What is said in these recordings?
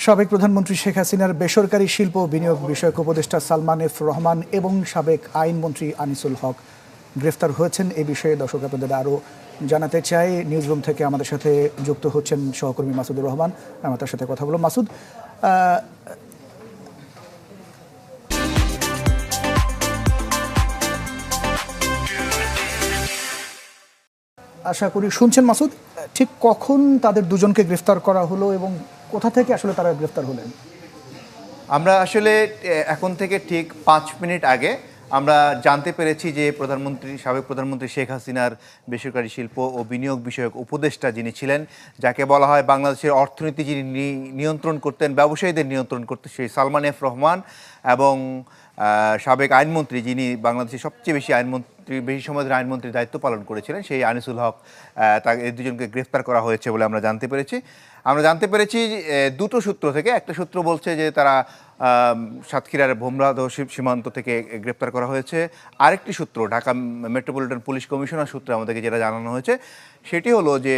সাবেক প্রধানমন্ত্রী শেখ হাসিনার বেসরকারি শিল্প বিনিয়োগ বিষয়ক উপদেষ্টা সালমান এফ রহমান এবং সাবেক আইনমন্ত্রী আনিসুল হক গ্রেফতার হয়েছেন। এই বিষয়ে দর্শক আপনাদের আরও জানাতে চাই। নিউজরুম থেকে আমাদের সাথে যুক্ত হচ্ছেন সহকর্মী মাসুদুর রহমান। আমরা তার সাথে কথা বলব। মাসুদ, আশা করি শুনছেন। মাসুদ, ঠিক কখন তাদের দুজনকে গ্রেফতার করা হলো এবং কোথা থেকে আসলে তারা গ্রেফতার হলেন? আমরা আসলে এখন থেকে ঠিক 5 মিনিট আগে আমরা জানতে পেরেছি যে সাবেক প্রধানমন্ত্রী শেখ হাসিনার বেসরকারি শিল্প ও বিনিয়োগ বিষয়ক উপদেষ্টা যিনি ছিলেন, যাকে বলা হয় বাংলাদেশের অর্থনীতি যিনি নিয়ন্ত্রণ করতেন, ব্যবসায়ীদের নিয়ন্ত্রণ করতেন, সেই সালমান এফ রহমান এবং সাবেক আইনমন্ত্রী যিনি বাংলাদেশের সবচেয়ে বেশি সময় ধরে আইনমন্ত্রীর দায়িত্ব পালন করেছিলেন, সেই আনিসুল হক, এই দুজনকে গ্রেফতার করা হয়েছে বলে আমরা জানতে পেরেছি। আমরা জানতে পেরেছি দুটো সূত্র থেকে। একটা সূত্র বলছে যে তারা সাতক্ষীরার ভোমরাদহ সীমান্ত থেকে গ্রেপ্তার করা হয়েছে। আরেকটি সূত্র, ঢাকা মেট্রোপলিটন পুলিশ কমিশনার সূত্রে আমাদেরকে যেটা জানানো হয়েছে সেটি হলো যে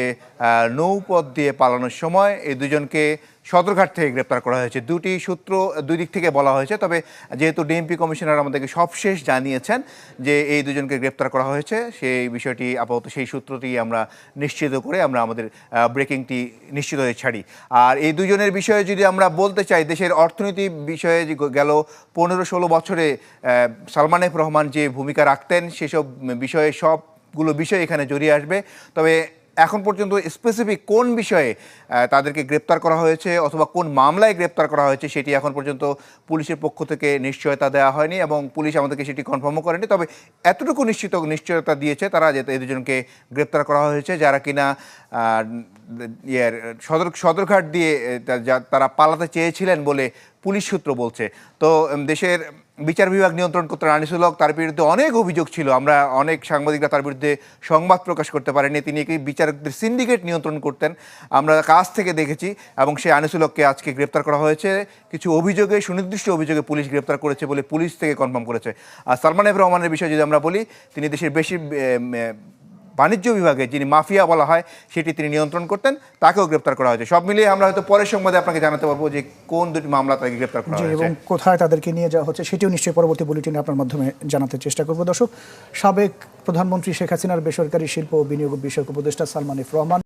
নৌপথ দিয়ে পালানোর সময় এই দুজনকে সদরঘাট থেকে গ্রেপ্তার করা হয়েছে। দুটি সূত্র দুই দিক থেকে বলা হয়েছে, তবে যেহেতু ডিএমপি কমিশনার আমাদেরকে সবশেষ জানিয়েছেন যে এই দুজনকে গ্রেপ্তার করা হয়েছে, সেই বিষয়টি আপাতত সেই সূত্রটি আমরা নিশ্চিত করে আমরা আমাদের ব্রেকিংটি নিশ্চিত হয়ে ছাড়ি। আর এই দুজনের বিষয়ে যদি আমরা বলতে চাই, দেশের অর্থনীতি বিষয়ে গেল 15-16 বছরে সালমান এফ রহমান যে ভূমিকা রাখতেন সেসব বিষয়ে সবগুলো বিষয় এখানে জড়িয়ে আসবে। তবে এখন পর্যন্ত স্পেসিফিক কোন বিষয়ে তাদেরকে গ্রেপ্তার করা হয়েছে অথবা কোন মামলায় গ্রেপ্তার করা হয়েছে সেটি এখন পর্যন্ত পুলিশের পক্ষ থেকে নিশ্চয়তা দেওয়া হয়নি এবং পুলিশ আমাদেরকে সেটি কনফার্মও করেনি। তবে এতটুকু নিশ্চয়তা দিয়েছে তারা যে এই দুজনকে গ্রেপ্তার করা হয়েছে যারা কিনা সদরঘাট দিয়ে তারা পালাতে চেয়েছিলেন বলে পুলিশ সূত্র বলছে। তো দেশের বিচার বিভাগ নিয়ন্ত্রণ করতেন আনিসুল হক, তার বিরুদ্ধে অনেক অভিযোগ ছিল। আমরা অনেক সাংবাদিকরা তার বিরুদ্ধে সংবাদ প্রকাশ করতে পারেনি। তিনি কি বিচারকদের সিন্ডিকেট নিয়ন্ত্রণ করতেন, আমরা কাছ থেকে দেখেছি। এবং সেই আনিসুল হককে আজকে গ্রেপ্তার করা হয়েছে কিছু অভিযোগে, সুনির্দিষ্ট অভিযোগে পুলিশ গ্রেপ্তার করেছে বলে পুলিশ থেকে কনফার্ম করেছে। আর সালমান এফ রহমানের বিষয়ে যদি আমরা বলি, তিনি দেশের বেশি বাণিজ্য বিভাগে যিনি মাফিয়া বলা হয় সেটি তিনি নিয়ন্ত্রণ করতেন, তাকেও গ্রেপ্তার করা হয়েছে। সব মিলিয়ে আমরা হয়তো পরের সংবাদে আপনাকে জানাতে পারবো যে কোন দুটি মামলা তাকে গ্রেপ্তার করা হয়েছে এবং কোথায় তাদেরকে নিয়ে যাওয়া হচ্ছে সেটিও নিশ্চয়ই পরবর্তী বুলেটিনে আপনার মাধ্যমে জানাতে চেষ্টা করব। দর্শক, সাবেক প্রধানমন্ত্রী শেখ হাসিনার বেসরকারি শিল্প ও বিনিয়োগ বিষয়ক উপদেষ্টা সালমান এফ রহমান